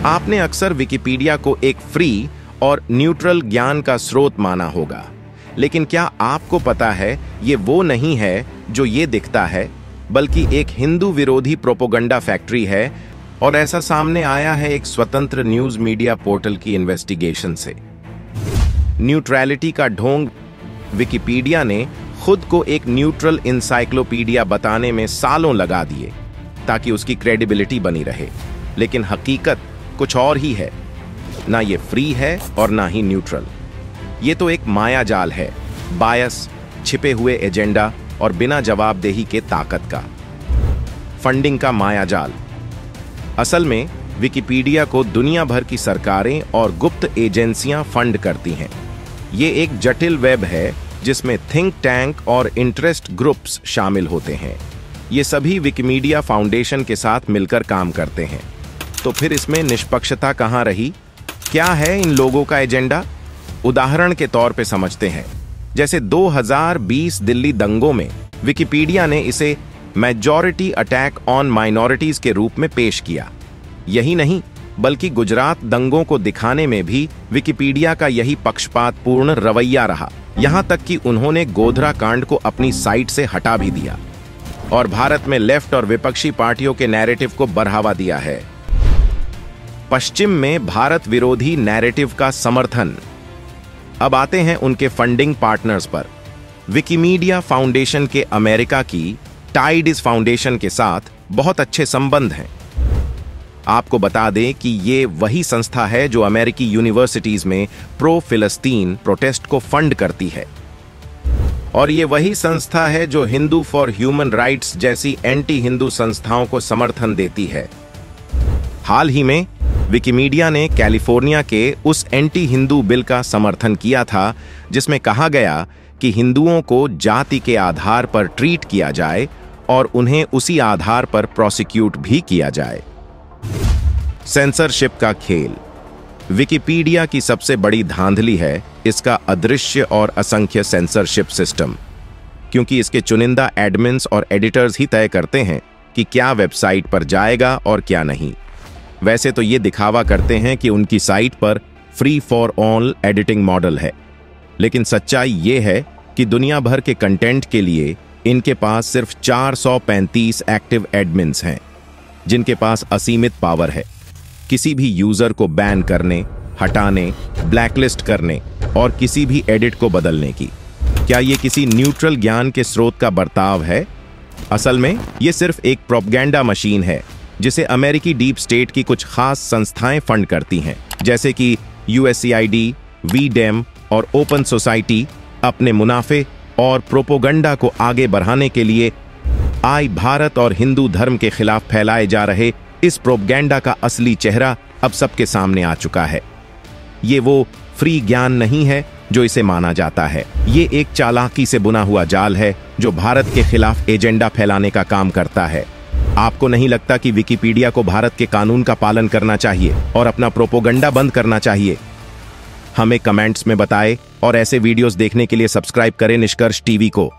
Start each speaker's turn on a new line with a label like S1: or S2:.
S1: आपने अक्सर विकिपीडिया को एक फ्री और न्यूट्रल ज्ञान का स्रोत माना होगा, लेकिन क्या आपको पता है ये वो नहीं है जो ये दिखता है, बल्कि एक हिंदू विरोधी प्रोपोगंडा फैक्ट्री है। और ऐसा सामने आया है एक स्वतंत्र न्यूज मीडिया पोर्टल की इन्वेस्टिगेशन से। न्यूट्रलिटी का ढोंग विकिपीडिया ने खुद को एक न्यूट्रल इंसाइक्लोपीडिया बताने में सालों लगा दिए ताकि उसकी क्रेडिबिलिटी बनी रहे, लेकिन हकीकत कुछ और ही है। ना ये फ्री है और ना ही न्यूट्रल। ये तो एक माया जाल है, बायस, छिपे हुए एजेंडा और बिना जवाबदेही के ताकत का। फंडिंग का माया जाल। असल में विकिपीडिया को दुनिया भर की सरकारें और गुप्त एजेंसियां फंड करती हैं। ये एक जटिल वेब है जिसमें थिंक टैंक और इंटरेस्ट ग्रुप्स शामिल होते हैं। ये सभी विकिमीडिया फाउंडेशन के साथ मिलकर काम करते हैं। तो फिर इसमें निष्पक्षता कहां रही? क्या है इन लोगों का एजेंडा? उदाहरण के तौर पे समझते हैं। जैसे 2020 दिल्ली दंगों में विकिपीडिया ने इसे मेजॉरिटी अटैक ऑन माइनॉरिटीज के रूप में पेश किया। यही नहीं, बल्कि गुजरात दंगों को दिखाने में भी विकिपीडिया का यही पक्षपातपूर्ण रवैया रहा। यहां तक कि उन्होंने गोधरा कांड को अपनी साइट से हटा भी दिया और भारत में लेफ्ट और विपक्षी पार्टियों के नैरेटिव को बढ़ावा दिया है। पश्चिम में भारत विरोधी नैरेटिव का समर्थन। अब आते हैं उनके फंडिंग पार्टनर्स पर। विकिमीडिया फाउंडेशन के अमेरिका की टाइडिस फाउंडेशन के साथ बहुत अच्छे संबंध हैं। आपको बता दें कि ये वही संस्था है जो अमेरिकी यूनिवर्सिटीज में प्रो फिलिस्तीन प्रोटेस्ट को फंड करती है, और ये वही संस्था है जो हिंदू फॉर ह्यूमन राइट्स जैसी एंटी हिंदू संस्थाओं को समर्थन देती है। हाल ही में विकिमीडिया ने कैलिफोर्निया के उस एंटी हिंदू बिल का समर्थन किया था जिसमें कहा गया कि हिंदुओं को जाति के आधार पर ट्रीट किया जाए और उन्हें उसी आधार पर प्रोसिक्यूट भी किया जाए। सेंसरशिप का खेल। विकिपीडिया की सबसे बड़ी धांधली है इसका अदृश्य और असंख्य सेंसरशिप सिस्टम, क्योंकि इसके चुनिंदा एडमिन्स और एडिटर्स ही तय करते हैं कि क्या वेबसाइट पर जाएगा और क्या नहीं। वैसे तो ये दिखावा करते हैं कि उनकी साइट पर free for all editing model है, लेकिन सच्चाई ये है कि दुनिया भर के कंटेंट के लिए इनके पास सिर्फ 435 एक्टिव एडमिन्स हैं, जिनके पास असीमित पावर है किसी भी यूजर को बैन करने, हटाने, ब्लैकलिस्ट करने और किसी भी एडिट को बदलने की। क्या ये किसी न्यूट्रल ज्ञान के स्रोत का बर्ताव है? असल में ये सिर्फ एक प्रोपगेंडा मशीन है जिसे अमेरिकी डीप स्टेट की कुछ खास संस्थाएं फंड करती हैं, जैसे कि यूएसएआईडी, वीडेम और ओपन सोसाइटी अपने मुनाफे और प्रोपोगंडा को आगे बढ़ाने के लिए आई भारत और हिंदू धर्म के खिलाफ फैलाए जा रहे इस प्रोपगेंडा का असली चेहरा अब सबके सामने आ चुका है। ये वो फ्री ज्ञान नहीं है जो इसे माना जाता है। ये एक चालाकी से बुना हुआ जाल है जो भारत के खिलाफ एजेंडा फैलाने का काम करता है। आपको नहीं लगता कि विकिपीडिया को भारत के कानून का पालन करना चाहिए और अपना प्रोपोगंडा बंद करना चाहिए? हमें कमेंट्स में बताएं और ऐसे वीडियोस देखने के लिए सब्सक्राइब करें निष्कर्ष टीवी को।